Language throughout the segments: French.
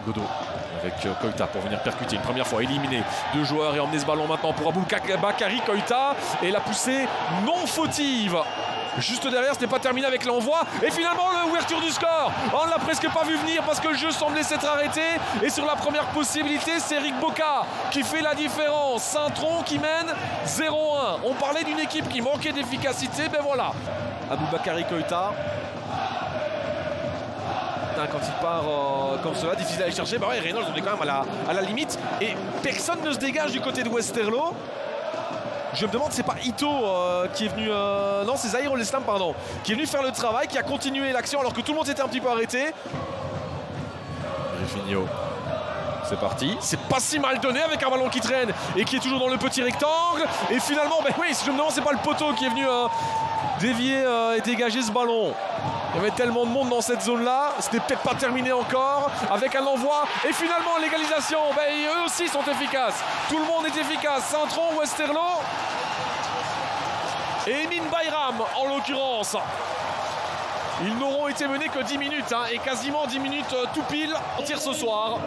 Godot avec Koita pour venir percuter une première fois, éliminé 2 joueurs et emmener ce ballon maintenant pour Aboubakary Koita et la poussée non fautive. Juste derrière, ce n'est pas terminé avec l'envoi et finalement l'ouverture du score. On ne l'a presque pas vu venir parce que le jeu semblait s'être arrêté et sur la première possibilité, c'est Eric Boka qui fait la différence. Saint-Tron qui mène 0-1. On parlait d'une équipe qui manquait d'efficacité, ben voilà. Aboubakary Koita. Quand il part comme cela, difficile à aller chercher. Bah ouais, Reynolds, on est quand même à la limite. Et personne ne se dégage du côté de Westerlo. Je me demande, c'est pas Ito qui est venu... non, c'est Zahirul Islam, pardon. Qui est venu faire le travail, qui a continué l'action alors que tout le monde s'était un petit peu arrêté. Griffinho. C'est parti. C'est pas si mal donné avec un ballon qui traîne et qui est toujours dans le petit rectangle. Et finalement, ben oui, je me demande, c'est pas le poteau qui est venu dévier et dégager ce ballon. Il y avait tellement de monde dans cette zone-là, c'était peut-être pas terminé encore, avec un envoi, et finalement l'égalisation, ben, eux aussi sont efficaces. Tout le monde est efficace, Saint-Tron, Westerlo, et Emin Bayram en l'occurrence. Ils n'auront été menés que 10 minutes, hein, et quasiment 10 minutes tout pile en tir ce soir.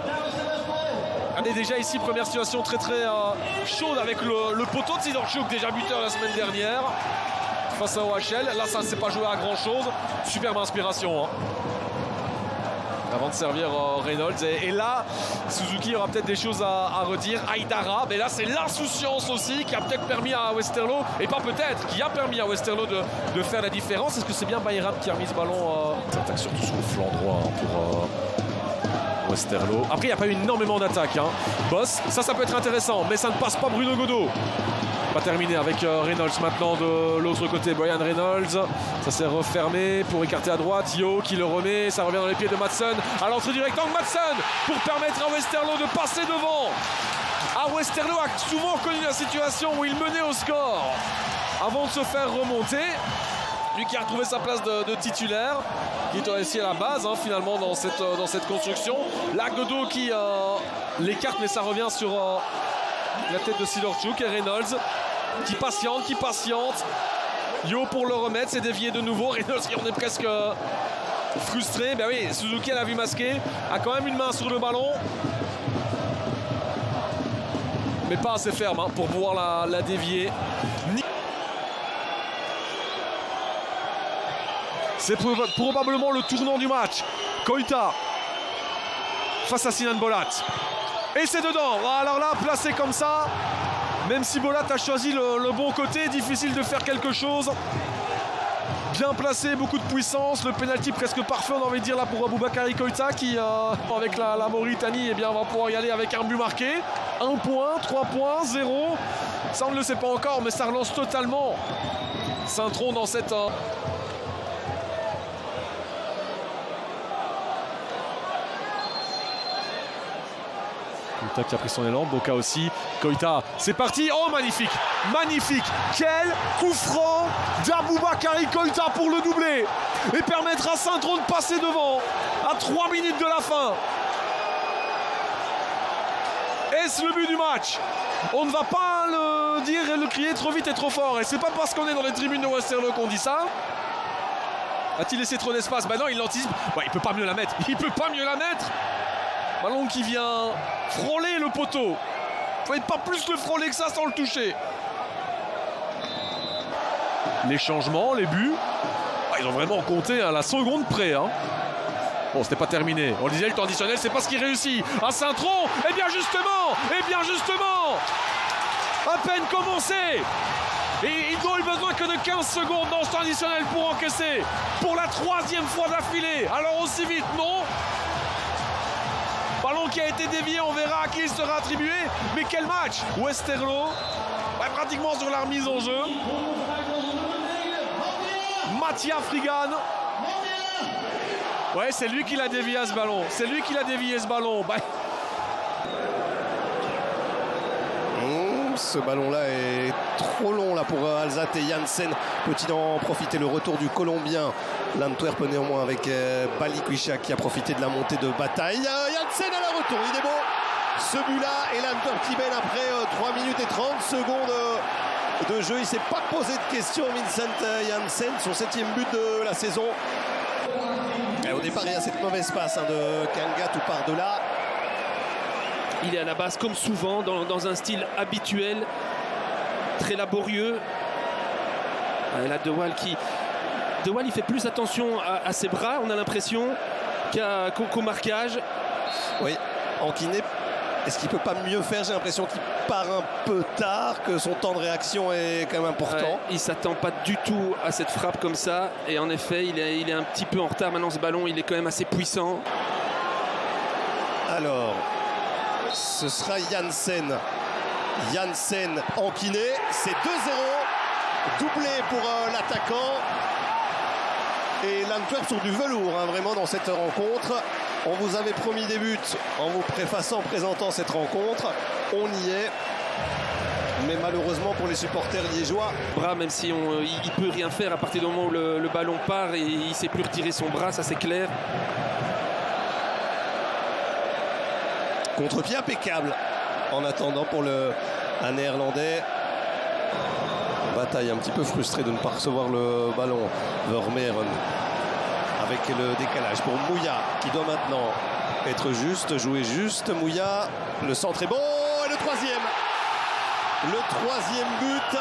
On est déjà ici, première situation très chaude avec le poteau de Sidorchuk, déjà buteur la semaine dernière. Face à OHL, là ça ne s'est pas joué à grand chose. Superbe inspiration hein. Avant de servir Reynolds et là Suzuki aura peut-être des choses à redire. Aïdara, mais là c'est l'insouciance aussi qui a peut-être permis à Westerlo, et pas peut-être, qui a permis à Westerlo de faire la différence. Est-ce que c'est bien Bayram qui a remis ce ballon Ça attaque surtout sur le flanc droit hein, pour Westerlo. Après il n'y a pas eu énormément d'attaques hein. Boss, ça peut être intéressant, mais ça ne passe pas. Bruno Godot. Pas terminé avec Reynolds maintenant de l'autre côté. Brian Reynolds, ça s'est refermé pour écarter à droite. Yo qui le remet, ça revient dans les pieds de Madsen à l'entrée du rectangle. Madsen pour permettre à Westerlo de passer devant. Westerlo a souvent connu la situation où il menait au score avant de se faire remonter. Lui qui a retrouvé sa place de titulaire, qui est aussi à la base hein, finalement dans cette construction. Là Godot qui l'écarte, mais ça revient sur la tête de Sidorchuk et Reynolds qui patiente. Yo pour le remettre, c'est dévié de nouveau. Reynolds qui en est presque frustré. Ben oui, Suzuki à la vue masquée a quand même une main sur le ballon, mais pas assez ferme hein, pour pouvoir la dévier. C'est probablement le tournant du match. Koita face à Sinan Bolat. Et c'est dedans. Alors là, placé comme ça, même si Bolat a choisi le bon côté, difficile de faire quelque chose. Bien placé, beaucoup de puissance. Le penalty presque parfait, on a envie de dire là pour Aboubakary Koita qui, avec la Mauritanie, eh bien, va pouvoir y aller avec un but marqué. 1 point, 3 points, 0. Ça, on ne le sait pas encore, mais ça relance totalement Saint-Tron dans cette... Koita qui a pris son élan, Boka aussi, Koita, c'est parti, oh magnifique, quel coup franc d'Aboubakary Koita pour le doubler et permettre à Saint-Tron de passer devant à 3 minutes de la fin. Est-ce le but du match? On ne va pas le dire et le crier trop vite et trop fort, et c'est pas parce qu'on est dans les tribunes de Westerlo qu'on dit ça. A-t-il laissé trop d'espace? Bah non, il l'anticipe, il peut pas mieux la mettre, Ballon qui vient frôler le poteau. Il ne fallait pas plus le frôler que ça sans le toucher. Les changements, les buts, ils ont vraiment compté à la seconde près. Hein. Bon, c'était pas terminé. On le disait, le temps additionnel, c'est pas ce qui réussit. À Saint-Tron, et bien justement, à peine commencé. Et ils n'ont eu besoin que de 15 secondes dans ce temps additionnel pour encaisser. Pour la 3e fois d'affilée. Alors aussi vite, non. Ballon qui a été dévié, on verra à qui il sera attribué. Mais quel match! Westerlo, pratiquement sur la remise en jeu. Mathia Frigan. Ouais, c'est lui qui l'a dévié à ce ballon. Ce ballon-là est trop long là pour Alzate et Janssen. Peut-il en profiter? Le retour du Colombien. L'Antwerp néanmoins avec Balikwisha qui a profité de la montée de bataille. Janssen à la retour, il est beau ce but-là, et l'Antwerp qui mène après 3 minutes et 30 secondes de jeu. Il ne s'est pas posé de questions, Vincent Janssen, son 7e but de la saison. Et au départ, il y a cette mauvaise passe de Kanga tout par-delà. Il est à la base, comme souvent, dans un style habituel, très laborieux. Et là, De Waal, il fait plus attention à ses bras, on a l'impression, qu'au marquage. Oui, Anquinet, est-ce qu'il peut pas mieux faire? J'ai l'impression qu'il part un peu tard, que son temps de réaction est quand même important. Ouais, il ne s'attend pas du tout à cette frappe comme ça. Et en effet, il est un petit peu en retard. Maintenant, ce ballon, il est quand même assez puissant. Alors, ce sera Janssen. Janssen, Anquinet, c'est 2-0. Doublé pour l'attaquant. Et l'Antwerp sur du velours, vraiment, dans cette rencontre. On vous avait promis des buts en vous présentant cette rencontre. On y est. Mais malheureusement pour les supporters liégeois. Bras, même si il peut rien faire à partir du moment où le ballon part et il ne sait plus retirer son bras, ça c'est clair. Contre-pied impeccable. En attendant pour un Néerlandais. Bataille un petit peu frustré de ne pas recevoir le ballon. Vermeeren. Avec le décalage pour Mouya qui doit maintenant être juste, jouer juste. Mouya, le centre est bon et le troisième but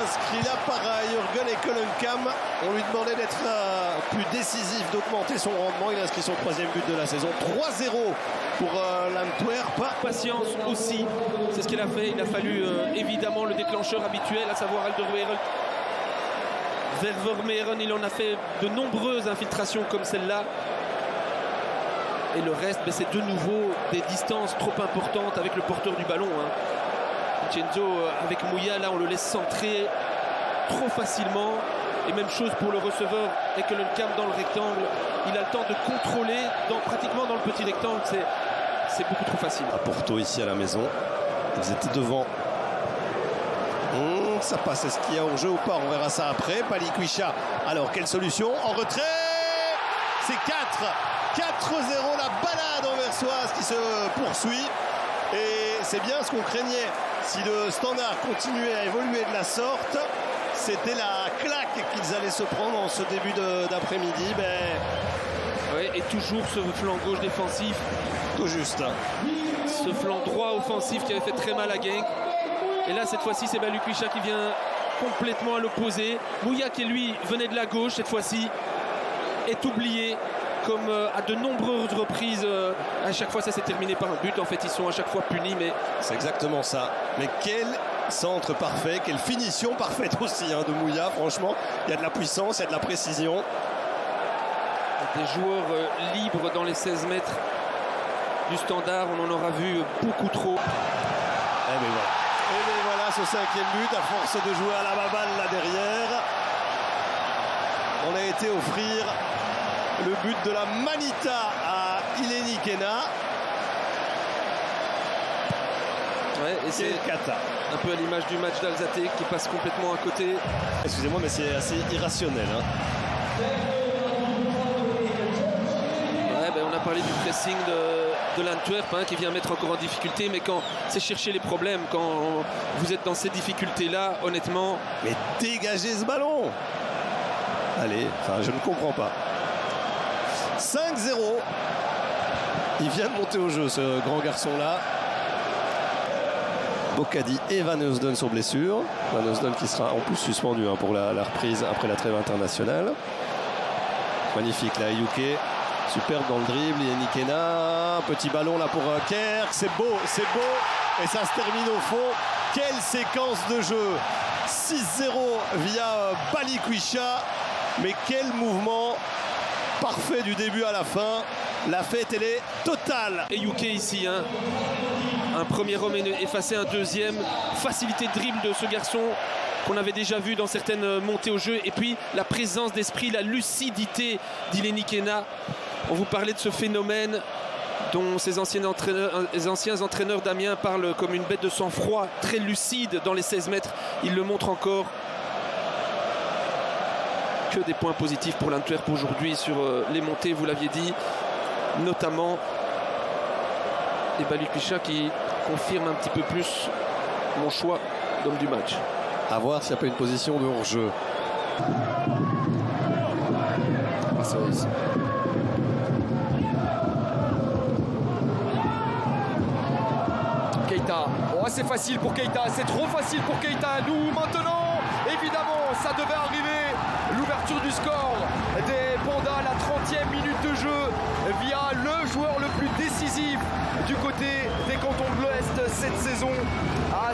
inscrit là par Jürgen Ekkelenkamp. On lui demandait d'être plus décisif, d'augmenter son rendement. Il a inscrit son troisième but de la saison. 3-0 pour l'Antwerp. Patience aussi, c'est ce qu'il a fait. Il a fallu évidemment le déclencheur habituel, à savoir Alderweireld. Vers Vermeeren, il en a fait de nombreuses infiltrations comme celle-là. Et le reste, c'est de nouveau des distances trop importantes avec le porteur du ballon. Vincenzo avec Mouya, là on le laisse centrer trop facilement. Et même chose pour le receveur Ekkelenkamp dans le rectangle. Il a le temps de contrôler pratiquement dans le petit rectangle. C'est beaucoup trop facile. À Porto ici à la maison, ils étaient devant. Ça passe, est-ce qu'il y a hors-jeu ou pas? On verra ça après. Balikwisha, alors quelle solution? En retrait, c'est 4-0, la balade anversoise qui se poursuit. Et c'est bien ce qu'on craignait. Si le Standard continuait à évoluer de la sorte, c'était la claque qu'ils allaient se prendre en ce début d'après-midi. Ouais, et toujours ce flanc gauche défensif. Tout juste. Ce flanc droit offensif qui avait fait très mal à Genk. Et là, cette fois-ci, c'est Balikwisha qui vient complètement à l'opposé. Mouya, qui lui venait de la gauche, cette fois-ci, est oublié. Comme à de nombreuses reprises, à chaque fois, ça s'est terminé par un but. En fait, ils sont à chaque fois punis. Mais c'est exactement ça. Mais quel centre parfait, quelle finition parfaite aussi de Mouya. Franchement, il y a de la puissance, il y a de la précision. Des joueurs libres dans les 16 mètres du Standard, on en aura vu beaucoup trop. Et bien voilà ce cinquième but, à force de jouer à la baballe là derrière. On a été offrir le but de la Manita à Ileni Kena. Ouais, et c'est Kata. Un peu à l'image du match d'Alzate qui passe complètement à côté. Excusez-moi, mais c'est assez irrationnel. On a parlé du pressing de l'Antwerp qui vient mettre encore en difficulté, mais quand c'est chercher les problèmes, quand vous êtes dans ces difficultés-là, honnêtement... Mais dégagez ce ballon! Allez, je ne comprends pas. 5-0. Il vient de monter au jeu, ce grand garçon-là. Bocadi et Van Heusden sur blessure. Van Heusden qui sera en plus suspendu pour la reprise après la trêve internationale. Magnifique là, Yuke. Superbe dans le dribble, Ileni Kena, petit ballon là pour Kerr, c'est beau, et ça se termine au fond. Quelle séquence de jeu! 6-0 via Balikwisha, mais quel mouvement parfait du début à la fin. La fête, elle est totale. Et Yuke ici, un premier homme effacé, un deuxième. Facilité de dribble de ce garçon qu'on avait déjà vu dans certaines montées au jeu. Et puis la présence d'esprit, la lucidité d'Ileni Kena. On vous parlait de ce phénomène dont ces anciens entraîneurs d'Amiens parlent comme une bête de sang-froid, très lucide dans les 16 mètres. Il le montre encore. Que des points positifs pour l'Antwerp aujourd'hui sur les montées, vous l'aviez dit, notamment. Et Balikwisha qui confirme un petit peu plus mon choix d'homme du match. À voir s'il n'y a pas une position de hors-jeu. Seus. Keita, oh c'est facile pour Keita, c'est trop facile pour Keita. Nous maintenant, évidemment, ça devait arriver. L'ouverture du score des Pandas à la 30e minute de jeu via le joueur le plus décisif du côté des Cantons de l'Ouest cette saison. Ah,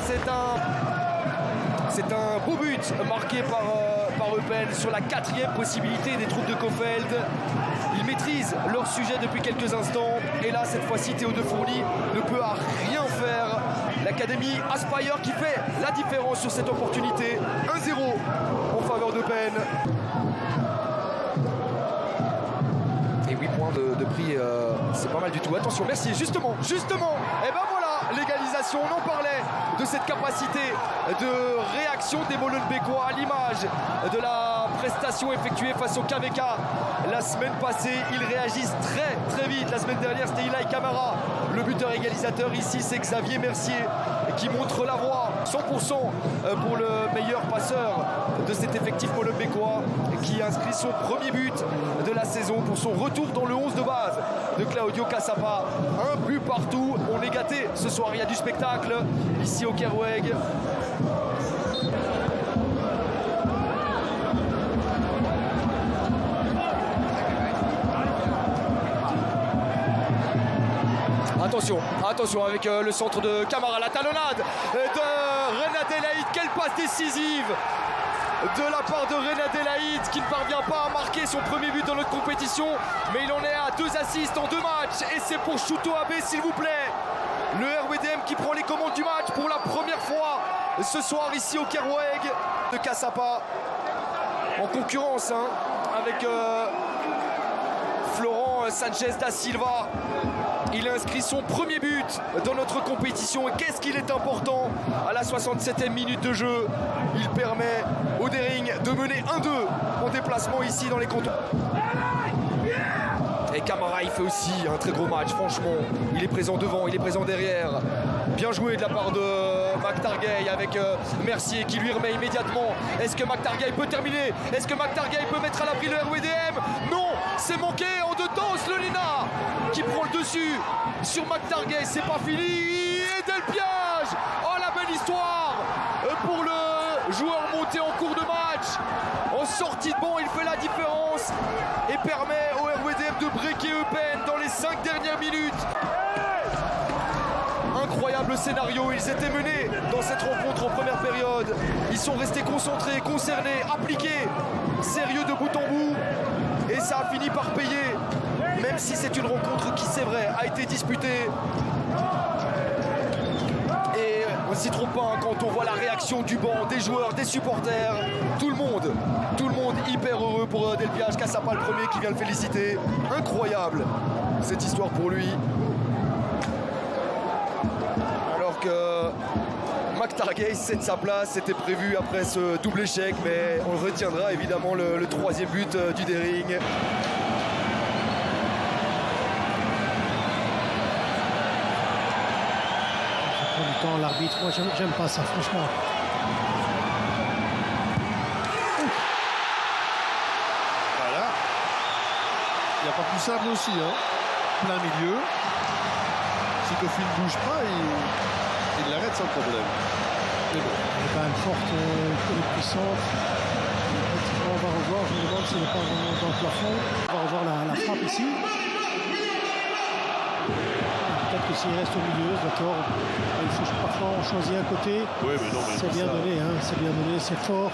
c'est un beau but marqué par Eupen sur la 4e possibilité des troupes de Kofeld. Ils maîtrisent leur sujet depuis quelques instants. Et là, cette fois-ci, Théo de Fourny ne peut à rien faire. L'académie Aspire qui fait la différence sur cette opportunité. 1-0 en faveur d'Eupen. Et 8 points de prix, c'est pas mal du tout. Attention, merci. Justement. Et ben voilà, l'égalisation. On en parlait de cette capacité de réaction des Molenbeekois à l'image de la prestation effectuée face au KVK la semaine passée. Ils réagissent très vite. La semaine dernière, c'était Ilaï Camara. Le buteur égalisateur ici, c'est Xavier Mercier qui montre la voie. 100% pour le meilleur passeur de cet effectif molenbeekois qui inscrit son premier but de la saison pour son retour dans le 11 de base de Claudio Cassapa. Un but partout. On est gâté ce soir. Il y a du spectacle ici au Kerweg. Attention avec le centre de Camara, la talonnade de Reine Adélaïde. Quelle passe décisive de la part de Reine Adélaïde qui ne parvient pas à marquer son premier but dans notre compétition, mais il en est à 2 assists en 2 matchs et c'est pour Chouto Abbé, s'il vous plaît. Le RWDM qui prend les commandes du match pour la première fois ce soir ici au Kerweg. De Cassapa en concurrence avec Florent Sanchez da Silva. Il a inscrit son premier but dans notre compétition. Et qu'est-ce qu'il est important à la 67e minute de jeu. Il permet au Dering de mener 1-2 en déplacement ici dans les cantons. Et Camara, il fait aussi un très gros match, franchement. Il est présent devant, il est présent derrière. Bien joué de la part de McTargay avec Mercier qui lui remet immédiatement. Est-ce que McTargay peut terminer? Est-ce que McTargay peut mettre à l'abri le RWDM? Non, c'est manqué en 2 temps. Slonina qui prend le dessus sur McTargay. C'est pas fini. Et Del Piage. Oh, la belle histoire pour le joueur monté en cours de match. En sortie de banc, il fait la différence et permet au RWDM de breaker Eupen dans les 5 dernières minutes. Incroyable scénario, ils étaient menés dans cette rencontre en première période. Ils sont restés concentrés, concernés, appliqués, sérieux de bout en bout. Et ça a fini par payer, même si c'est une rencontre qui, c'est vrai, a été disputée. Et on ne s'y trompe pas quand on voit la réaction du banc, des joueurs, des supporters. Tout le monde hyper heureux pour Del Piage. Cassapa le premier qui vient le féliciter. Incroyable cette histoire pour lui. Alors que McTargay cède sa place, c'était prévu après ce double échec, mais on retiendra évidemment le 3e but du Dering. L'arbitre, moi j'aime pas ça, franchement. Voilà. Il n'y a pas plus simple aussi, plein milieu. Si Kofi ne bouge pas, il l'arrête sans problème. Mais bon, elle est quand même forte, elle est puissante. On va revoir, je me demande s'il n'est pas vraiment dans le plafond. On va revoir la frappe ici. Peut-être que s'il reste au milieu, d'accord. Il faut parfois on choisit un côté. Oui, mais non, mais c'est bien donné, c'est bien donné, c'est fort.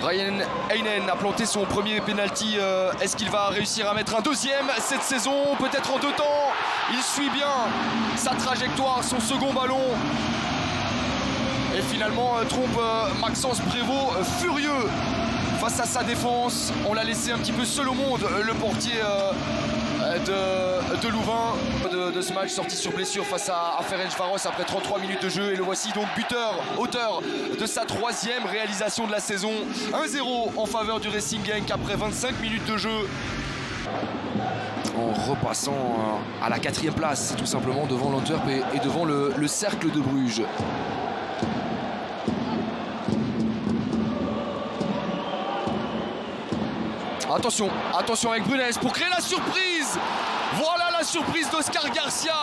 Ryan Heinen a planté son premier penalty. Est-ce qu'il va réussir à mettre un deuxième cette saison? Peut-être en 2 temps. Il suit bien sa trajectoire, son second ballon. Et finalement trompe Maxence Prévost, furieux face à sa défense. On l'a laissé un petit peu seul au monde, le portier de Louvain de ce match, sorti sur blessure face à Ferencváros après 33 minutes de jeu. Et le voici donc buteur, auteur de sa 3e réalisation de la saison. 1-0 en faveur du Racing Genk après 25 minutes de jeu. En repassant à la 4e place, tout simplement devant l'Antwerp et devant le Cercle de Bruges. Attention, attention avec Brunès pour créer la surprise. Voilà la surprise d'Oscar Garcia.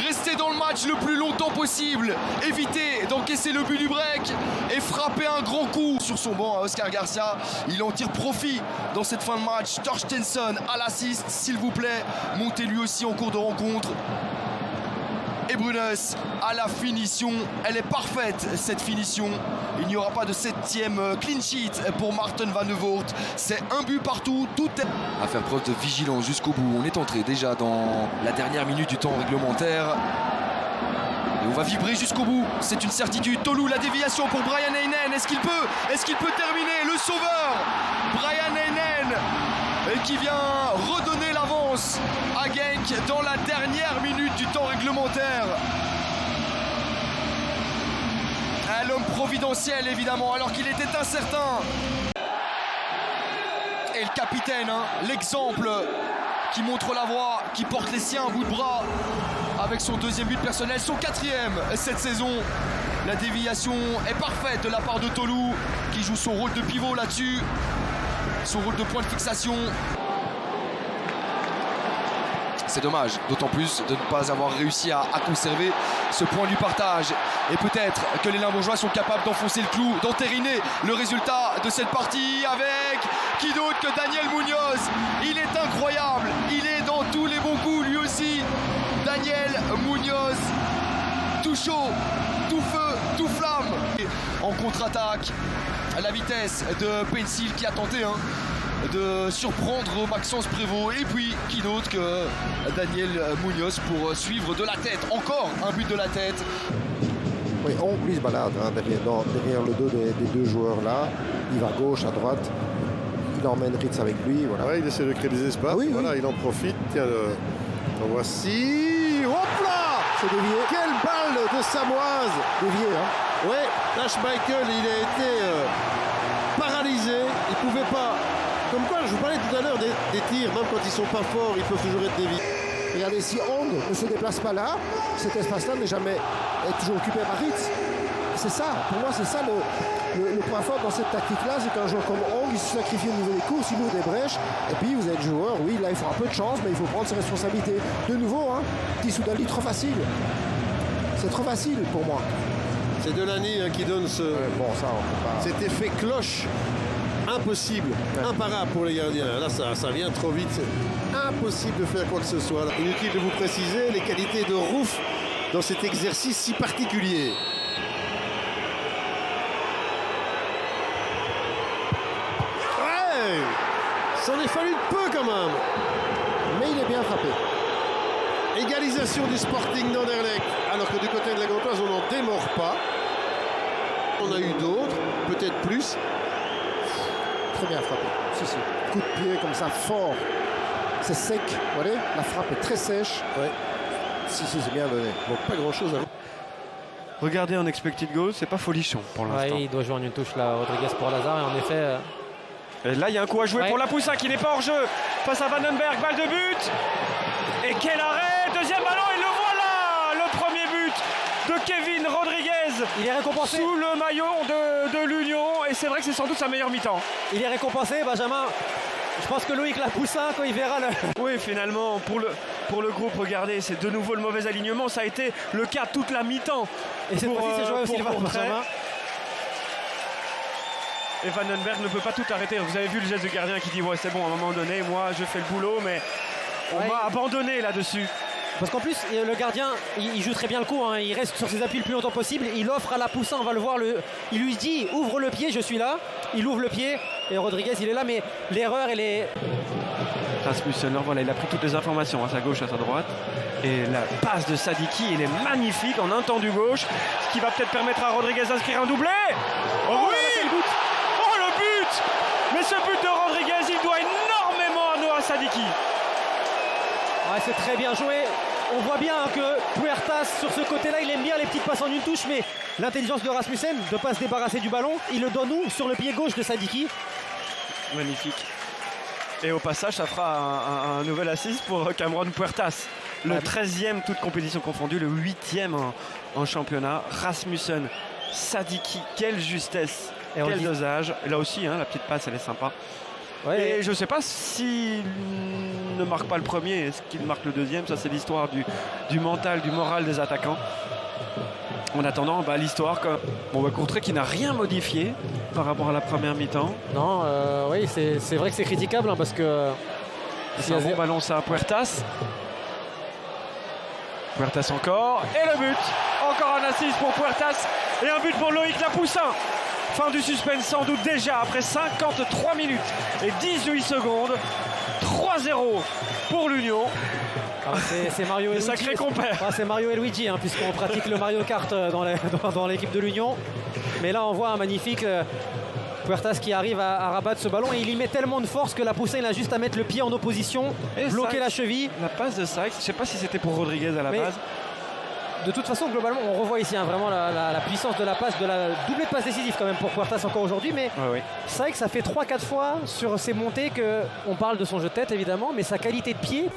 Rester dans le match le plus longtemps possible, éviter d'encaisser le but du break et frapper un grand coup sur son banc. Oscar Garcia, il en tire profit dans cette fin de match. Torstensson à l'assist, s'il vous plaît, montez lui aussi en cours de rencontre. Et Brunès à la finition, elle est parfaite cette finition. Il n'y aura pas de 7e clean sheet pour Maarten van de Voort. C'est un but partout, tout est à faire preuve de vigilance jusqu'au bout. On est entré déjà dans la dernière minute du temps réglementaire. Et on va vibrer jusqu'au bout, c'est une certitude. Tolu, la déviation pour Brian Heinen. Est-ce qu'il peut terminer? Le sauveur, Brian Heinen, qui vient redonner l'avance à Genk dans la dernière minute du temps réglementaire. L'homme providentiel évidemment, alors qu'il était incertain. Et le capitaine, l'exemple qui montre la voie, qui porte les siens à bout de bras avec son 2e but personnel, son 4e cette saison. La déviation est parfaite de la part de Tolu, qui joue son rôle de pivot là-dessus, son rôle de point de fixation. C'est dommage, d'autant plus de ne pas avoir réussi à conserver ce point du partage. Et peut-être que les Limbourgeois sont capables d'enfoncer le clou, d'entériner le résultat de cette partie avec qui d'autre que Daniel Munoz. Il est incroyable, il est dans tous les bons coups lui aussi. Daniel Munoz, tout chaud, tout feu, tout flamme. En contre-attaque, à la vitesse de Pencil qui a tenté de surprendre Maxence Prévost, et puis qui d'autre que Daniel Munoz pour suivre de la tête, encore un but de la tête. Oui, on lui se balade derrière le dos des deux joueurs là, il va à gauche, à droite, il emmène Ritz avec lui. Voilà. Ouais, il essaie de créer des espaces, ah oui, voilà, oui. Il en profite. Tiens, en voici, hop là, c'est dévié. Quelle balle de Samoise. Dévié, hein. Ouais, Nash Michael, il a été paralysé, il pouvait pas. Comme quoi, je vous parlais tout à l'heure des tirs, même quand ils sont pas forts, ils peuvent toujours être déviés. Regardez, si Hong ne se déplace pas là, cet espace-là n'est jamais toujours occupé par Ritz. C'est ça, pour moi, c'est ça le point fort dans cette tactique-là, c'est qu'un joueur comme Hong, il se sacrifie au niveau des courses, il ouvre des brèches, et puis vous êtes joueur, oui, là il faut un peu de chance, mais il faut prendre ses responsabilités. De nouveau, Tissoudali, trop facile. C'est trop facile pour moi. C'est Delany qui donne ce, ça, on peut pas... cet effet cloche. Impossible, imparable pour les gardiens. Là, ça vient trop vite. C'est impossible de faire quoi que ce soit. Inutile de vous préciser les qualités de Rouf dans cet exercice si particulier. Ouais, s'en est fallu de peu quand même. Mais il est bien frappé. Égalisation du Sporting d'Anderlecht. Alors que du côté de la Gantoise, on n'en démord pas. On a eu d'autres, peut-être plus. Très bien frappé. Si. Coup de pied comme ça, fort. C'est sec. Vous voyez, la frappe est très sèche. Ouais. Si, c'est bien donné. Donc pas grand-chose à... Regardez en expected goals, c'est pas folichon pour l'instant. Ouais, il doit jouer en une touche là, Rodriguez pour Lazare. Et en effet... Et là, il y a un coup à jouer pour la Poussin qui n'est pas hors jeu. Face à Vandenberg, balle de but. Et quel arrêt! Deuxième ballon, et le voilà! Le premier but de Kevin Rodriguez. Il est récompensé. Sous le maillot de l'Union. Et c'est vrai que c'est sans doute sa meilleure mi-temps. Il est récompensé, Benjamin. Je pense que Loïc Lapoussin, quand il verra le... Oui, finalement, pour le groupe, regardez, c'est de nouveau le mauvais alignement. Ça a été le cas toute la mi-temps. Et cette fois-ci, c'est joué aussi le Benjamin. Et Vandenberg ne peut pas tout arrêter. Vous avez vu le geste du gardien qui dit ouais, c'est bon, à un moment donné, moi je fais le boulot, mais on m'a abandonné là-dessus. Parce qu'en plus, le gardien, il joue très bien le coup, il reste sur ses appuis le plus longtemps possible. Il offre à Lapoussin, on va le voir, il lui dit ouvre le pied, je suis là. Il ouvre le pied et Rodriguez il est là, mais l'erreur elle est... Rasmussen, voilà, il a pris toutes les informations à sa gauche, à sa droite. Et la passe de Sadiki, il est magnifique en un temps du gauche, ce qui va peut-être permettre à Rodriguez d'inscrire un doublé. Oh oui, le but. Oh le but. Mais ce but de Rodriguez, il doit énormément à Noah Sadiki. Ouais, c'est très bien joué. On voit bien que Puertas, sur ce côté-là, il aime bien les petites passes en une touche, mais l'intelligence de Rasmussen de ne pas se débarrasser du ballon, il le donne où? Sur le pied gauche de Sadiki. Magnifique. Et au passage, ça fera un nouvel assist pour Cameron Puertas. Le 13e, toute compétition confondue, le 8e en championnat. Rasmussen, Sadiki, quelle justesse, quel dosage. Et là aussi, la petite passe, elle est sympa. Ouais. Et je ne sais pas s'il ne marque pas le premier, est-ce qu'il marque le deuxième? Ça, c'est l'histoire du mental, du moral des attaquants. En attendant, l'histoire, Courtrai qui n'a rien modifié par rapport à la première mi-temps. Non, oui, c'est vrai que c'est critiquable parce que. C'est un bon ballon, ça, à Puertas. Puertas encore. Et le but. Encore un assist pour Puertas. Et un but pour Loïc Lapoussin. Fin du suspense sans doute déjà après 53 minutes et 18 secondes. 3-0 pour l'Union. C'est Mario et Luigi. Sacré compère. C'est Mario et Luigi, puisqu'on pratique le Mario Kart dans l'équipe de l'Union. Mais là, on voit un magnifique Puertas qui arrive à rabattre ce ballon et il y met tellement de force que Lapoussin il a juste à mettre le pied en opposition, et bloquer la cheville. La passe de Sykes, je ne sais pas si c'était pour Rodriguez à la base. De toute façon, globalement, on revoit ici vraiment la puissance de la passe, de la doublée de passe décisive quand même pour Puertas encore aujourd'hui. Mais Sykes, ça fait 3-4 fois sur ses montées qu'on parle de son jeu de tête évidemment, mais sa qualité de pied.